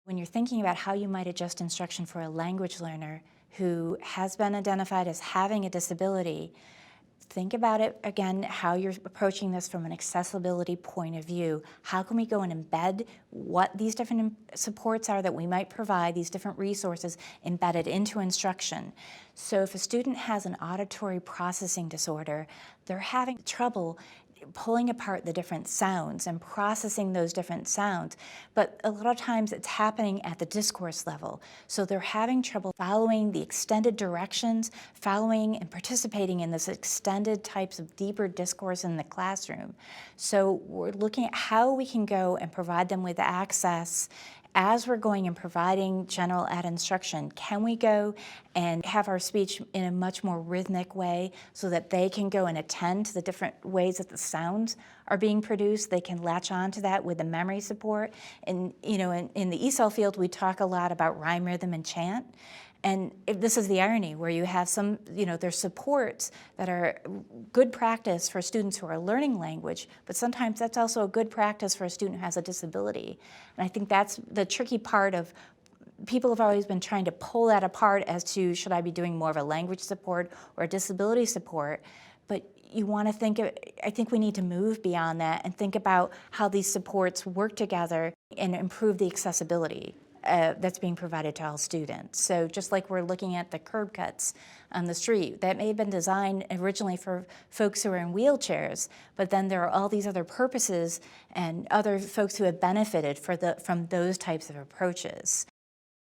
When you're thinking about how you might adjust instruction for a language learner who has been identified as having a disability, think about it again, how you're approaching this from an accessibility point of view. How can we go and embed what these different supports are that we might provide, these different resources embedded into instruction? So if a student has an auditory processing disorder, they're having trouble pulling apart the different sounds and processing those different sounds. But a lot of times it's happening at the discourse level. So they're having trouble following the extended directions, following and participating in this extended types of deeper discourse in the classroom. So we're looking at how we can go and provide them with access as we're going and providing general ed instruction. Can we go and have our speech in a much more rhythmic way so that they can go and attend to the different ways that the sounds are being produced? They can latch on to that with the memory support. And in the ESOL field, we talk a lot about rhyme, rhythm, and chant. And this is the irony where you have some, there's supports that are good practice for students who are learning language, but sometimes that's also a good practice for a student who has a disability. And I think that's the tricky part of people have always been trying to pull that apart as to should I be doing more of a language support or a disability support. But you want to I think we need to move beyond that and think about how these supports work together and improve the accessibility that's being provided to all students. So just like we're looking at the curb cuts on the street, that may have been designed originally for folks who are in wheelchairs, but then there are all these other purposes and other folks who have benefited from those types of approaches.